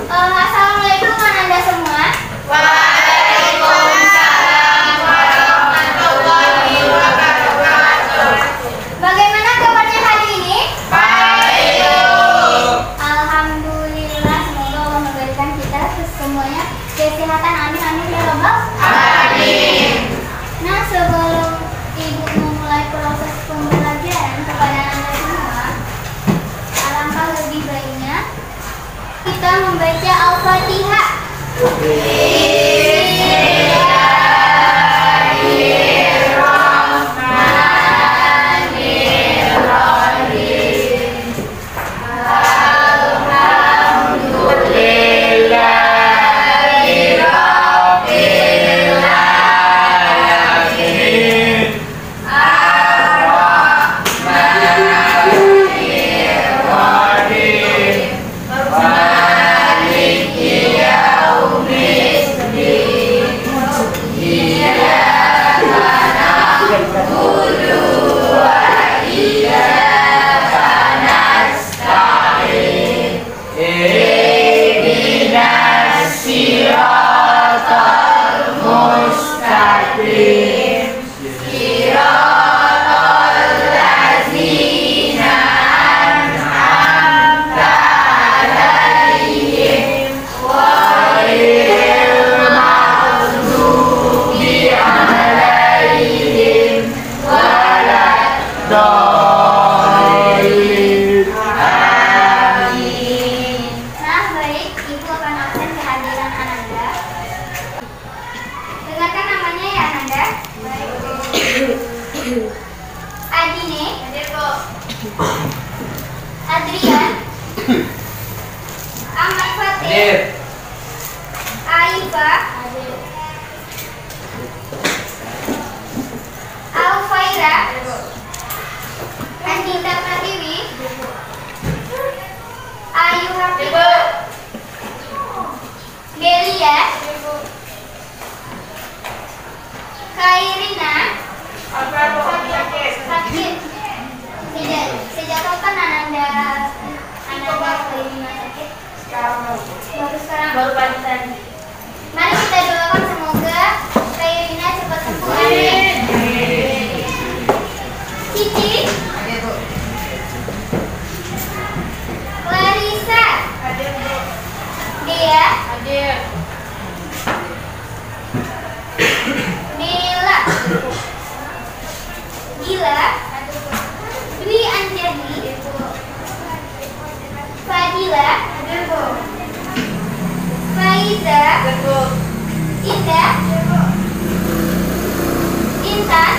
Assalamualaikum Anda semua. Waalaikumsalam warahmatullahi wabarakatuh. Bagaimana kabarnya hari ini? Baik. Alhamdulillah, semoga Allah memberikan kita semuanya kesehatan. Amin amin ya Rabbal. Amin. Nah, sebelum Ibu memulai proses pembelajaran kepada Anda semua, alangkah lebih baiknya kita membaca Al-Fatihah. Adine, Adrian, Ahmad Fatih, Aifa, Alfaira, Andita Pratiwi, Ayu Hafifah, Belia, Kairina, sakit. Sejak kapan Ananda ke rumah sakit? Baru pagi tadi. Mari kita doakan semoga Kairina cepat sembuh. Amin. Cici, Clarissa, Dia, Bella, Gila, Dwi Anjani, Fadila, Faiza, Indah, Intan,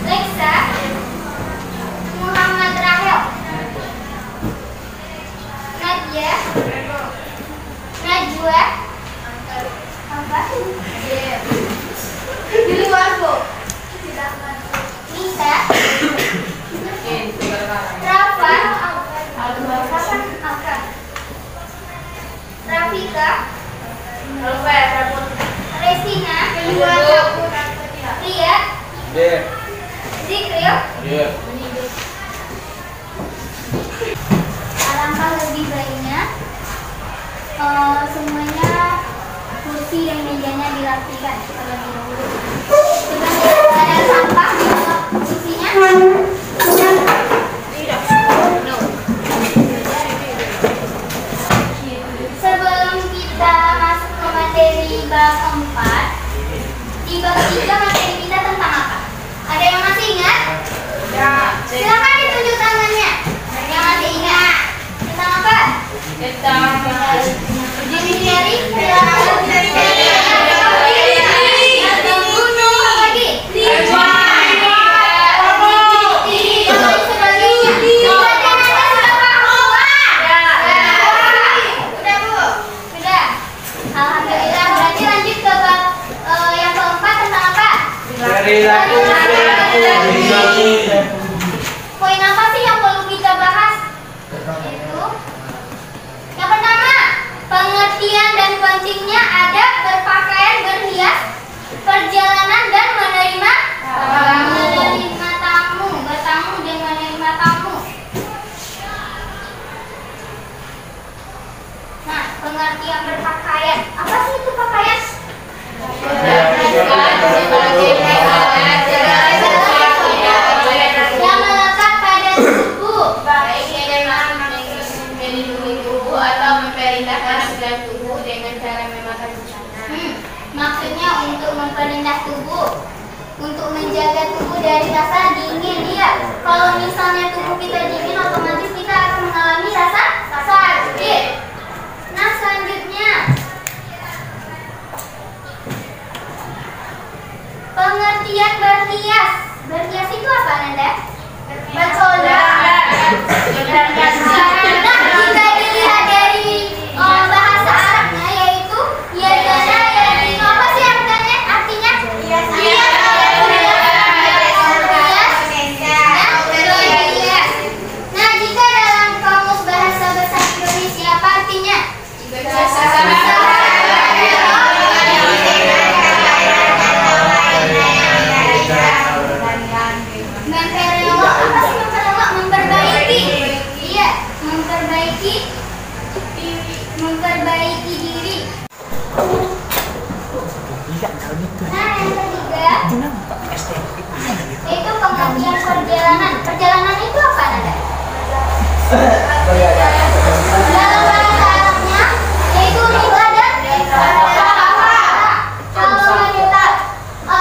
Lexa, Muhammad Rahel, Nadia, Najwa, apa? Di luar Bu. Nisa, Rafa, Rafika, Resina, Ria, Zikril. Alangkah lebih baiknya semuanya kursi dan mejanya dirapikan terlebih dahulu. Dengan ada sampah di kursinya. Sebelum kita masuk ke materi bab 4, di bab 3 materi kita tentang apa? Ada yang masih ingat? Ya. Silakan ditunjuk tangannya. Yang masih ingat tentang apa? Tentang Jari, silakan. Gunung apa lagi? dari rasa dingin. Iya, kalau misalnya tubuh kita dingin, otomatis kita akan mengalami rasa sakit. Nah, selanjutnya pengertian berhias. Berhias itu apa, Nanda? Bercorak. Nah, jika dilihat dari bahasa Arabnya, yaitu yadana yadino. Apa sih artinya? Artinya hias. Nah, jika dalam kamus bahasa besar Indonesia, apa artinya? Memperelok. Apa sih memperelok? Memperbaiki. Iya, memperbaiki diri. Nah, yang ketiga itu pengertian perjalanan. Perjalanan itu apa, Nanda? Dalam bahasa Arabnya yaitu rihlah dan safar. Kalau menurut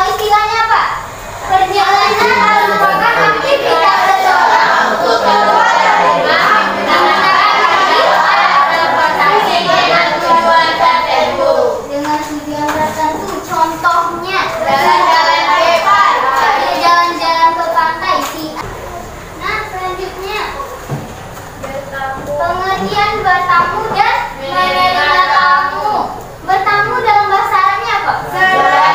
istilahnya apa? Perjalanan merupakan aktivitas seseorang untuk keluar dari rumah menggunakan kaki atau transportasi dengan tujuan tertentu. Dengan tujuan tertentu, contohnya jalan-jalan bebas, jalan-jalan ke pantai sih. Nah, selanjutnya pengertian bertamu dan menerima tamu. Bertamu dalam bahasa Arabnya apa? Zara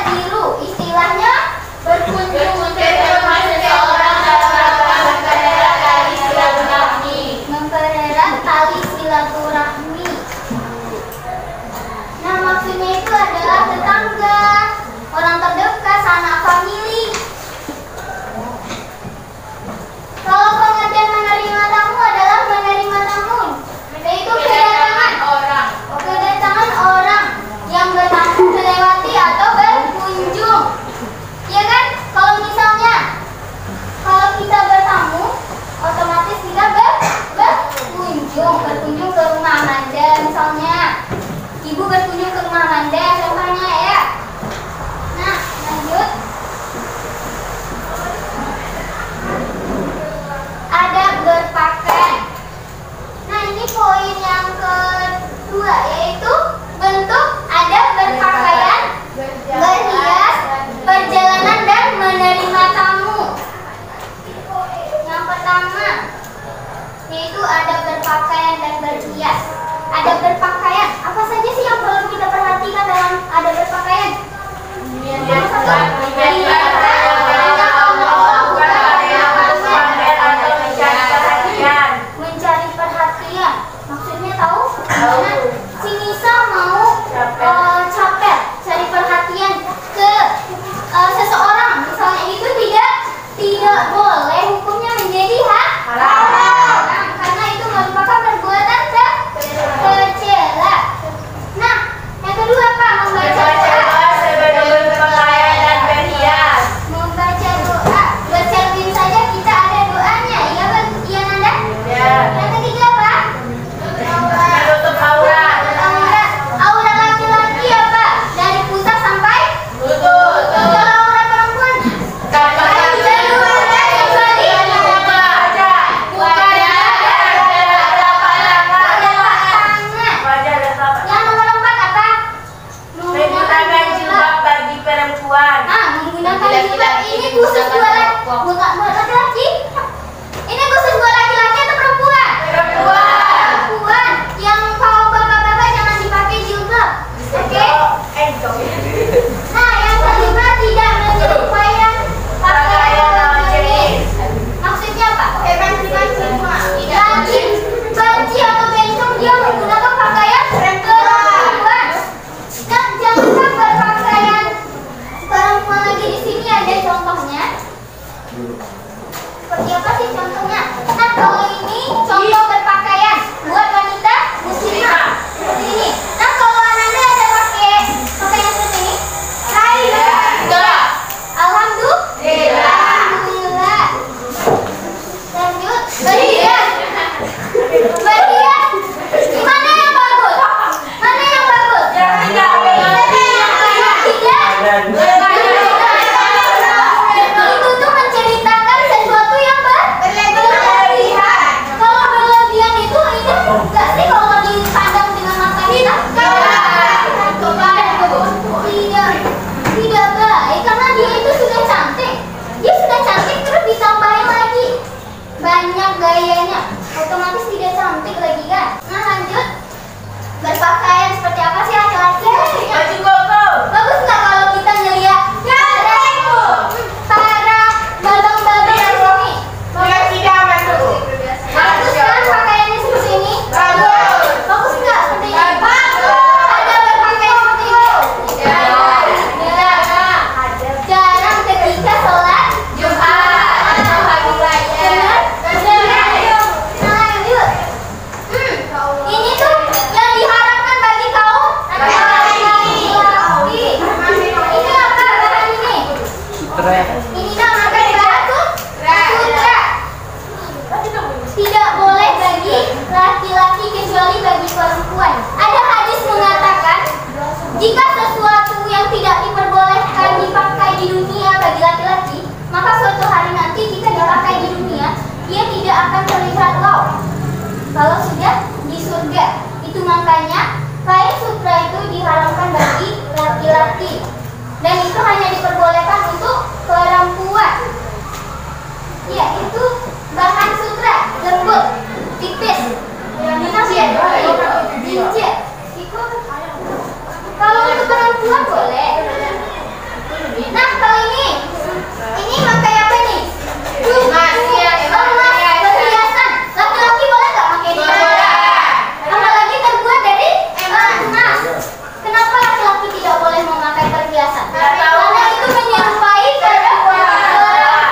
biru. Istilahnya berkunjung seseorang dalam rangka mempererat tali silaturahmi. Mempererat tali silaturahmi. Nah, maksudnya itu adalah tetangga, orang terdekat, sanak famili. Kalau pengertian menerima tamu adalah menerima tamu, yaitu kedatangan orang yang bertamu, melewati atau berkunjung. Ya kan? Kalau misalnya kita bertamu, otomatis kita berkunjung ke rumah Amanda. Misalnya ibu berkunjung ke rumah Amanda, contohnya ya. Nah, lanjut. Adab berpakaian. Nah, ini poin yang kedua, yaitu bentuk adab berpakaian, berhias, perjalanan, dan menerima tamu. Yang pertama yaitu adab berpakaian dan berhias. Adab berpakaian, apa saja sih yang perlu kita perhatikan dalam adab berpakaian? Yang satu, mencari perhatian. Maksudnya tahu? Nah, si Nisa mau capek, cari perhatian ke seseorang. Misalnya itu tidak boleh, hukumnya menjadi haram. Karena itu merupakan perbuatan tercela. Nah, yang kedua apa? Membaca doa. Membaca doa. Bercermin saja kita ada doanya. Iya, Nanda? Yang ketiga apa? Aurat laki-laki apa? Dari pusat sampai lutut. Kalau aurat perempuan yang nomor 4 apa? Menggunakan jilbab bagi perempuan. Menggunakan jilbab ini khusus buat laki-laki. Ini khusus buat laki-laki atau perempuan? Perempuan. Yang kalau bapak-bapak jangan dipakai jilbab. Oke? Nah, yang kelima tidak menyerupai pakaian lawan jenis. Maksudnya apa? Laki, banci atau bencong dia menggunakan pakaian perempuan. Nah, jangan berpakaian perempuan lagi di sini ada contohnya. Seperti apa sih contohnya? Nah, kalau ini contoh berpakaian buat wanita muslimah seperti ini. Nah, kalau Ananda ada pakai pakaian seperti ini? Alhamdulillah. Lanjut. Berhias. Gimana yang bagus? Mana yang bagus? Yang tidak. perempuan. Ada hadis mengatakan, jika sesuatu yang tidak diperbolehkan dipakai di dunia bagi laki-laki, maka suatu hari nanti jika dipakai di dunia, dia tidak akan terlihat lauk kalau sudah di surga. Itu makanya kain sutra itu diharamkan bagi laki-laki, dan itu hanya diperbolehkan untuk perempuan. Ya, itu bahan sutra lembut, tipis, cincin. Kalau untuk perempuan boleh. Nah, kalau ini pakai apa nih? Emas, perhiasan. Laki-laki boleh nggak pakai ini? Apalagi terbuat dari emas. Kenapa laki-laki tidak boleh memakai perhiasan? Karena itu menyerupai perempuan.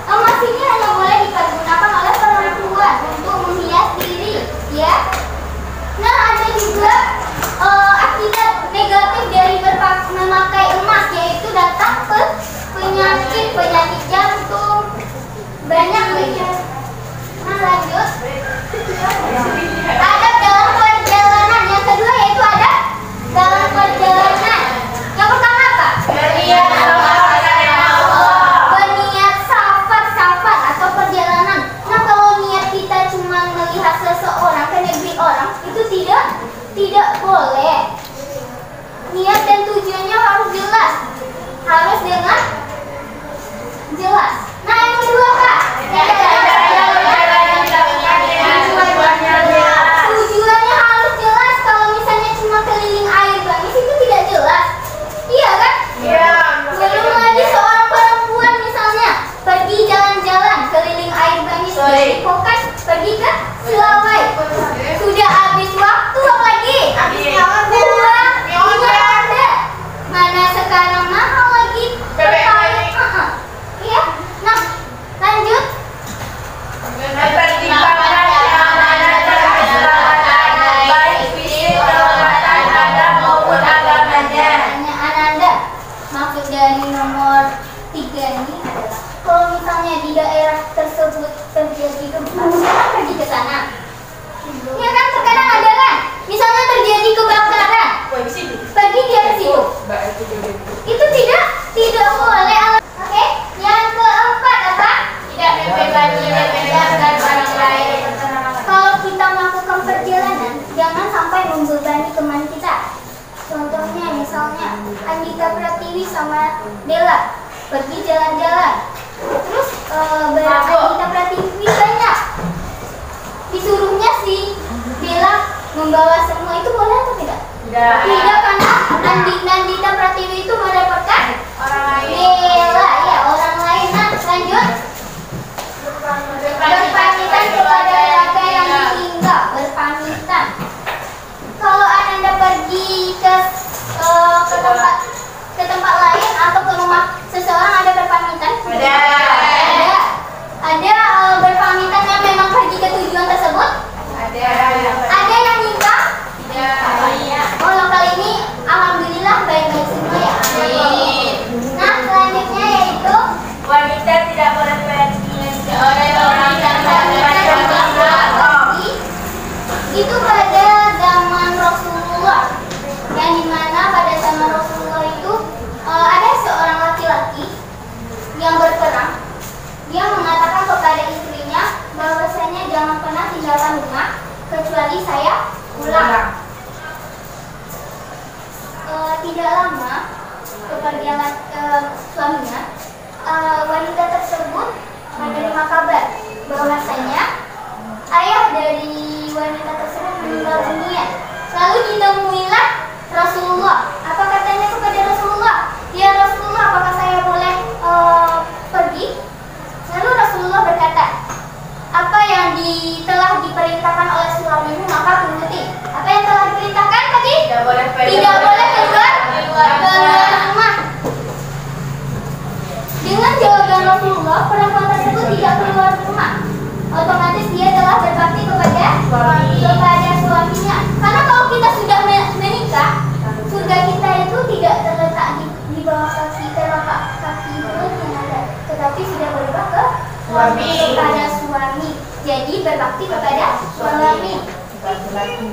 Emas ini hanya boleh dipergunakan oleh perempuan untuk menghias diri, ya. Nah, ada juga akibat negatif dari memakai emas, yaitu datang ke penyakit jantung, banyak lagi. Nah, lanjut. Adab dalam perjalanan yang kedua yaitu adab dalam perjalanan. Yang pertama apa? Berniat safar atau perjalanan. Nah, kalau niat kita cuma melihat seseorang ke negeri orang, itu tidak boleh. Niat dan tujuannya harus jelas, harus dengan jelas. Nah, yang kedua Kak, tujuannya harus jelas. Kalau misalnya cuma keliling air bangis itu tidak jelas, iya kan? Iya. Belum lagi seorang perempuan misalnya pergi jalan-jalan keliling air bangis dari Kokas pergi ke Selawai, sudah habis waktu lagi, uang tidak ada, mana sekarang mahal lagi iya. Nah, lanjut. Ananda, maksud dari nomor 3 ini adalah kalau misalnya di daerah tersebut terjadi kebakaran, pergi ke sana. Ya kan, terkadang ada kan, misalnya terjadi kebakaran, pergi dia ke situ. Itu tidak boleh. Oke, yang keempat apa? Tidak membebani dan meninggalkan orang lain. Kalau kita melakukan perjalanan, jangan sampai membebani teman kita. Contohnya misalnya Andika Pratiwi sama Bella pergi jalan-jalan, terus Andika Pratiwi banyak, disuruhnya si Bella membawa semua, itu boleh atau tidak? Tidak, karena Andika Pratiwi itu merepotkan Orang lain. Bella, ya orang lain. Nah, lanjut. Berpamitan kepada warga yang ditinggal, berpamitan. Kalau Anda pergi ke tempat lain atau ke rumah seseorang, ada berpamitan? Ada berpamitan yang memang pergi ke tujuan tersebut? Ada yang nikah? Oh, kali ini alhamdulillah baik-baik semua ya. Nah, selanjutnya yaitu Wanita tidak boleh pergi oleh orang yang itu pada zaman Rasulullah, yang dimana pada zaman Rasulullah itu ada seorang laki-laki yang berperang. Dia mengatakan kepada istrinya bahwasanya jangan pernah tinggalkan rumah kecuali saya pulang. Tidak lama kepergian suaminya, wanita tersebut menerima kabar bahwasanya ayah dari wanita tersebut meninggal dunia. Lalu ditemuilah Rasulullah. Apa katanya kepada Rasulullah? Ya Rasulullah, apakah saya boleh pergi? Lalu Rasulullah berkata, apa yang telah diperintahkan oleh suamimu maka turuti. Apa yang telah diperintahkan tadi? Tidak boleh keluar rumah. Dengan jawaban Rasulullah, perempuan tersebut tidak keluar rumah. Otomatis dia telah berbakti kepada suaminya. Karena kalau kita sudah menikah, surga kita itu tidak terletak di bawah telapak kaki yang ada, tetapi sudah berubah kepada suami. Jadi berbakti kepada suami. laki-laki.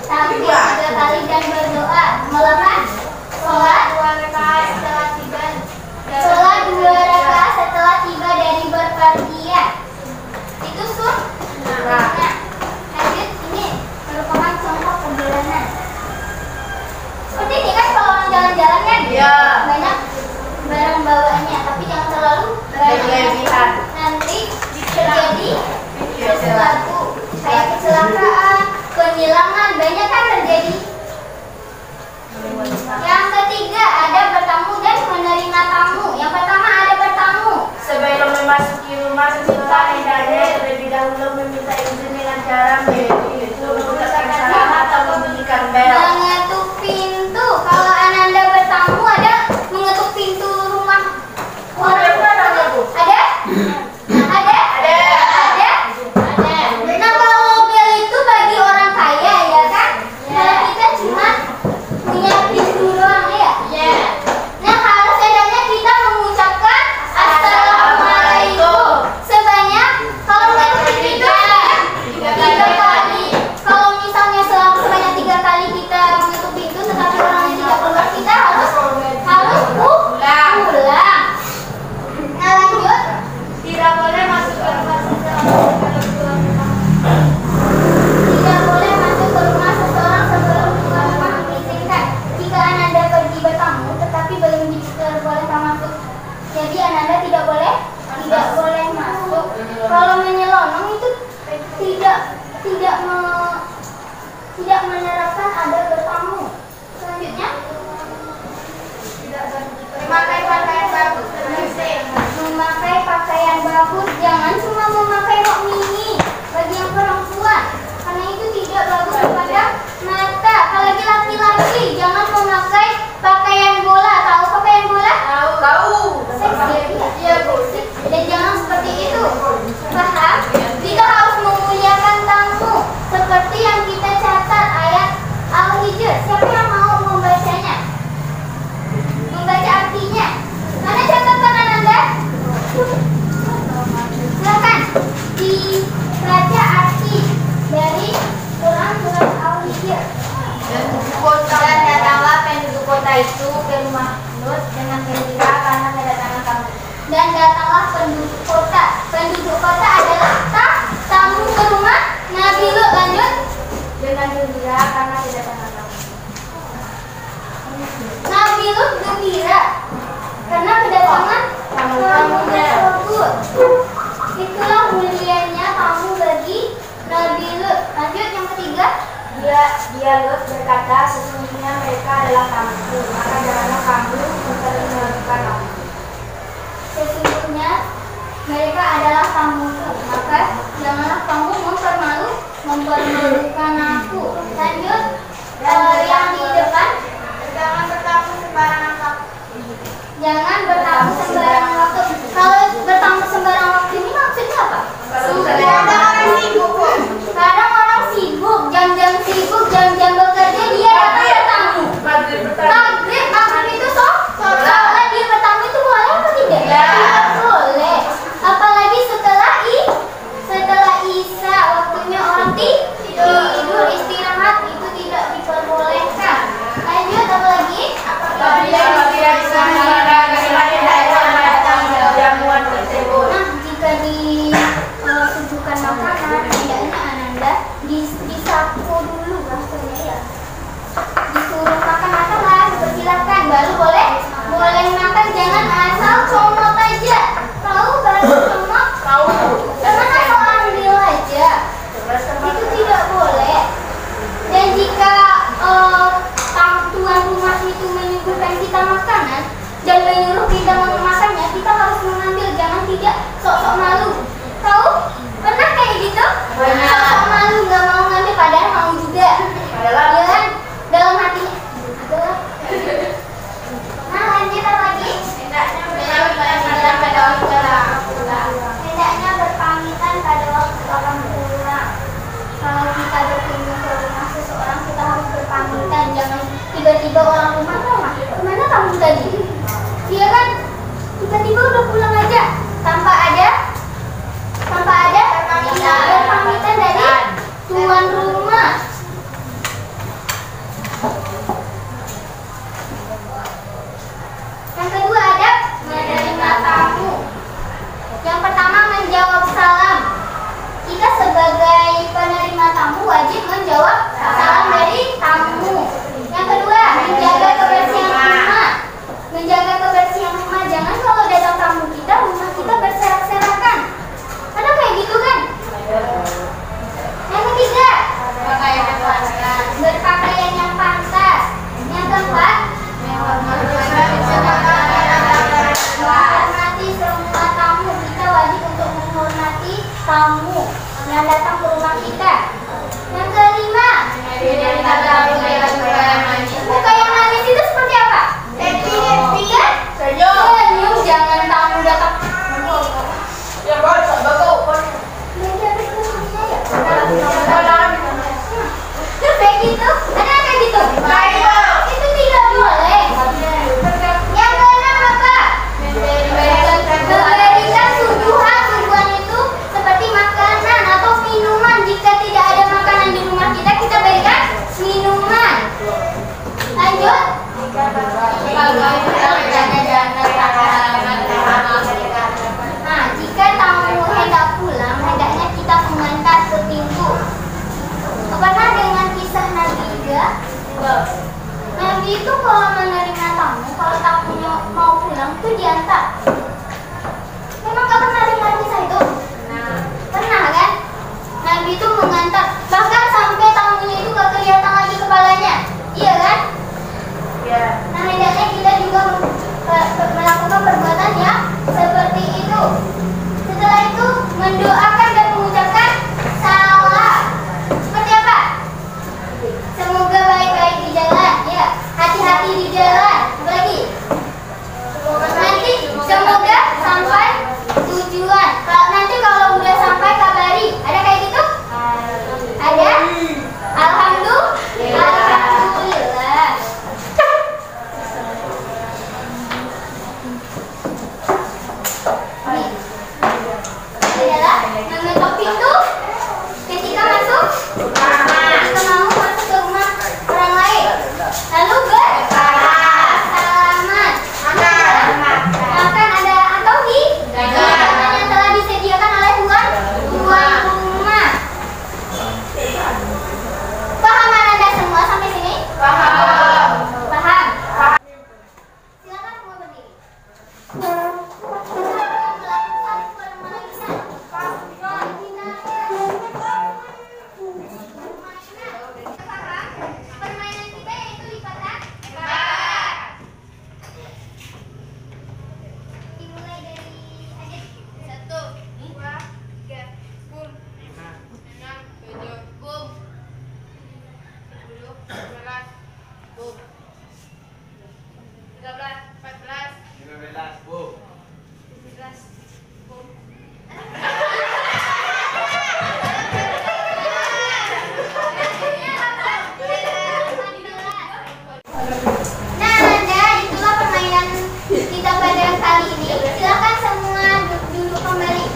Tampil 3 kali dan berdoa. Melakukan sholat 2 rakaat setelah tiba dari berpergian. Itu sunnah. Lanjut, ini merupakan contoh perjalanan. Seperti ini kan kalau orang jalan-jalan kan banyak barang bawaannya, tapi jangan terlalu berlebihan. Nanti terjadi sesuatu kayak kecelakaan, penghilangan, banyak kan terjadi. Yang ketiga ada bertamu dan menerima tamu. Yang pertama ada bertamu. Sebelum memasuki rumah seseorang hendaknya terlebih dahulu meminta izin dengan cara yaitu mengucapkan salam atau membunyikan bel. Mengetuk pintu. Kalau Ananda bertamu ada mengetuk pintu rumah orang. Ada? Nah kalau bel itu bagi orang kaya ya kan? Kalau kita cuma punya pintu doang ya. Nah harus adanya kita mengucapkan assalamualaikum sebanyak, kalau mengetuk pintu 3 kali. Kalau misalnya sebanyak 3 kali kita mengetuk pintu tetapi orangnya tidak keluar, kita harus pulang. Nah lanjut, Tidak boleh masuk ke rumah seseorang. tidak boleh masuk ke rumah seseorang sebelum tuan rumah mengizinkan. Jika Ananda pergi bertamu tetapi belum diperbolehkan masuk, jadi Ananda tidak boleh masuk. Kalau menyelonong itu tidak menerapkan ada bertamu. Selanjutnya, Memakai pakaian bagus dan bersih. memakai pakaian bagus, jangan cuma memakai rok mini bagi yang perempuan, karena itu tidak bagus kepada mata. Apalagi laki-laki, jangan memakai pakaian bola. Tahu pakaian bola? Tahu. Seksi, iya seksi. Dan jangan seperti itu. Paham? Kita harus memuliakan tamu, seperti yang kita catat ayat Al-Hijr. Siapa yang mau membacanya? Membaca artinya. Mana catatan Ananda? Silakan dibaca arti dari Quran surat Al-Hijr. Dan datanglah penduduk kota itu ke rumah Lut dengan gembira karena kedatangan kamu. Dan datanglah penduduk kota. Penduduk kota adalah tamu ke rumah Nabi Lut. Lanjut. Dengan gembira karena kedatangan kamu. Nabi Lut gembira karena kedatangan tamu tersebut. Itulah mulianya tamu bagi Nabi Lut. Lanjut yang ketiga. Dia Lut berkata, sesungguhnya mereka adalah tamuku, maka janganlah kamu mempermalukan aku. Sesungguhnya mereka adalah tamuku, maka janganlah kamu mempermalukan aku. Lanjut, yang di depan. Jangan bertamu sembarangan waktu. Jangan bertamu sembarangan waktu. Kalau bertamu sembarangan waktu ini maksudnya apa? Kadang orang sibuk. Kadang orang sibuk, jam-jam sibuk, jam-jam bekerja dia datang bertamu. Maghrib itu sholat dia bertamu itu boleh atau tidak? Ya. Boleh. Apalagi setelah Isya waktunya orang tidur istirahat gitu? Ada yang kayak gitu? Itu tidak boleh. Yang benar apa? Memberikan tujuan itu seperti makanan atau minuman. Jika tidak ada makanan di rumah kita, kita berikan minuman. Lanjut. Nah, jika tamu hendak pulang, hendaknya kita mengantar ke pintu. Pernah dengan kisah Nabi juga? Nabi itu kalau menerima tamu, kalau tamunya mau pulang itu diantar. Memang kau pernah dengar kisah itu? Pernah kan? Nabi itu mengantar, bahkan sampai tamunya itu gak kelihatan lagi kepalanya. Iya kan? Iya. Nah, hendaknya kita juga melakukan perbuatan yang seperti itu. Setelah itu mendoakan dan mengucapkan salam. Seperti apa? Semoga baik-baik di jalan, ya. Hati-hati di jalan. Apa lagi? Nanti semoga sampai tujuan. Nanti kalau udah sampai kabari. Ada kayak gitu? Ada? Alhamdulillah. Adalah mengetok pintu ketika masuk, ketika mau masuk ke rumah orang lain, lalu bersalaman. Makan ada atau hidangan yang telah disediakan oleh tuan rumah. Paham Anda semua sampai sini? Paham. Silakan semua berdiri. Permainan kita yaitu lipatan empat. Dimulai dari Adit. 1, 2, 3, 10, 5, 6, 7, boom. 10, 11, boom. 13, 14, 15, boom. 17, boom. Nah, Anda, itulah permainan kita pada kali ini. Silakan semua duduk kembali.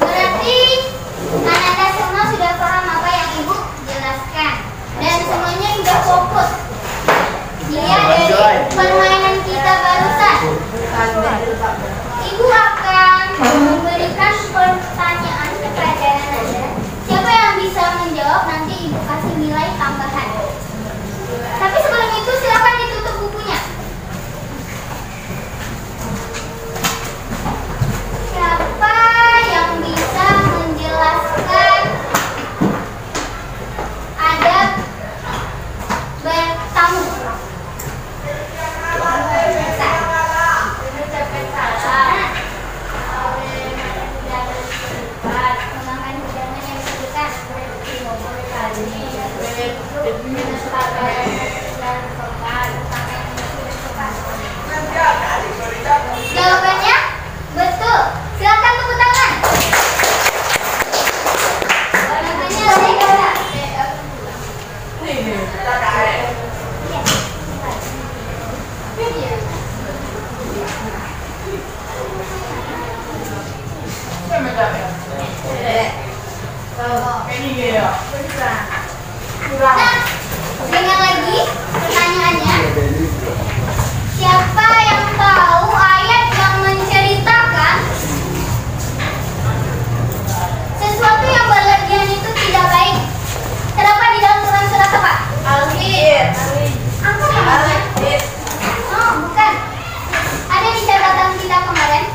Berarti Anda semua sudah paham apa yang Ibu jelaskan dan semuanya sudah fokus. Dilihat dari permainan kita barusan. Ibu akan memberikan pertanyaan kepada Anda. Siapa yang bisa menjawab, nanti Ibu kasih nilai tambahan. Tapi sebelum itu silakan ditutup bukunya. Siapa yang bisa menjelaskan adab bertamu? Menggunakan hidangan yang disebutkan. Jawabannya betul. Silakan tepuk tangan. Namanya Leka. Nah, dengan lagi pertanyaannya, siapa yang tahu ayat yang menceritakan sesuatu yang berlebihan itu tidak baik? Terdapat di dalam Quran surat apa? Al-Hid. Apa namanya? Oh, bukan. Ada di catatan kita kemarin.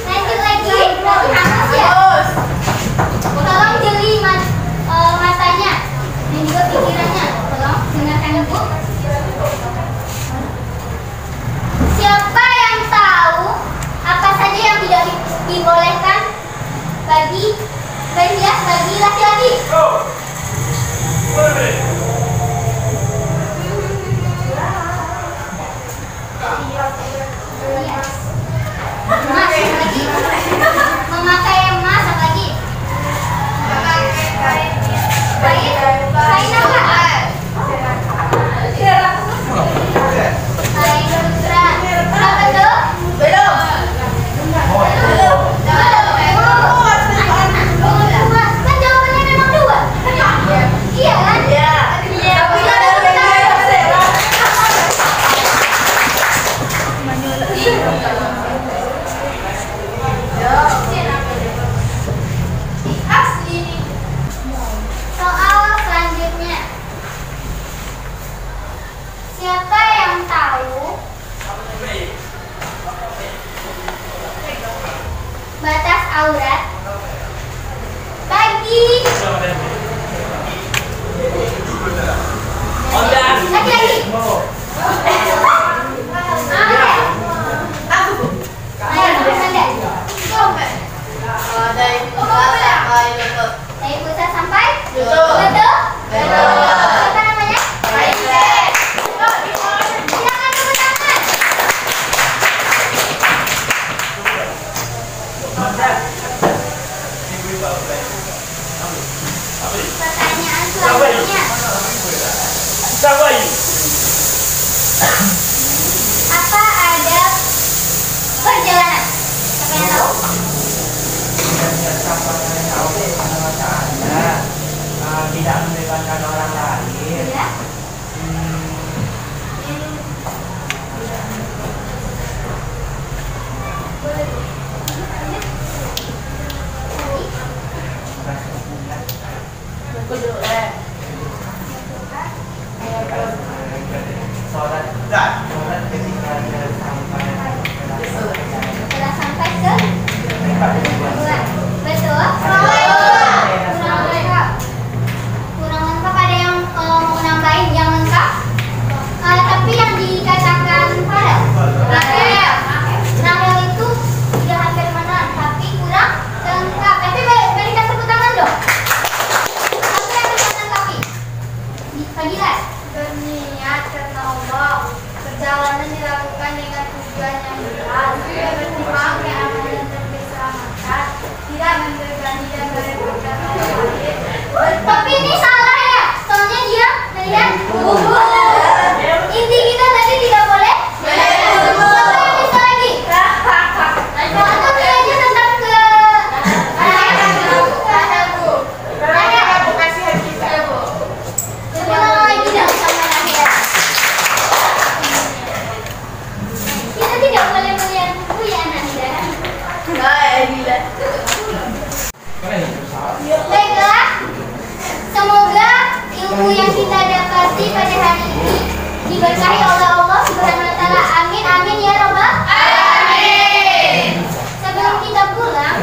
Lanjut lagi, Hangus ya. Tolong jeli matanya dan juga pikirannya. Tolong dengarkan Ibu. Siapa yang tahu apa saja yang tidak dibolehkan bagi berhias bagi laki-laki? selanjutnya. Apa ada perjalanan? Siapa yang tahu? Tidak melibatkan orang lain. Ya. Sholat ketika dia sampai Setelah sampai ke tujuan. Betul? Kurang lengkap. Ada yang mau nambahin yang lengkap? Tapi yang dikatakan pada Rahel itu sudah hampir menang, tapi kurang lengkap. Tapi berikan tepuk tangan dong. Apa yang kurang lengkap? Fadilah. Berniat karena Allah, perjalanan dilakukan dengan tujuan yang jelas, berpertimbangkan aman dan keselamatan, tidak membebani dan merepotkan orang lain. Tapi ini salah ya, soalnya dia melihat inti kita tadi tidak boleh. Apa yang bisa lagi? Atau nilainya tetap ke Aku kasihan kita. ulang lagi dong sama Rahel. Kita tidak boleh melihat buku ya Nanda. Baiklah, semoga ilmu yang kita dapati pada hari ini diberkahi oleh Allah Subhanahu wa taala. Amin amin ya rabbal alamin. Sebelum kita pulang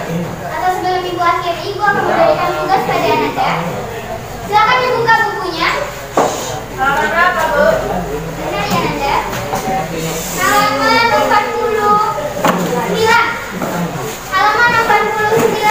atau sebelum ibu akhiri, ibu akan memberikan tugas pada Ananda. Silakan dibuka bukunya. Halaman berapa, Bu? Benar ya Nanda? Halaman 49. Halaman 49.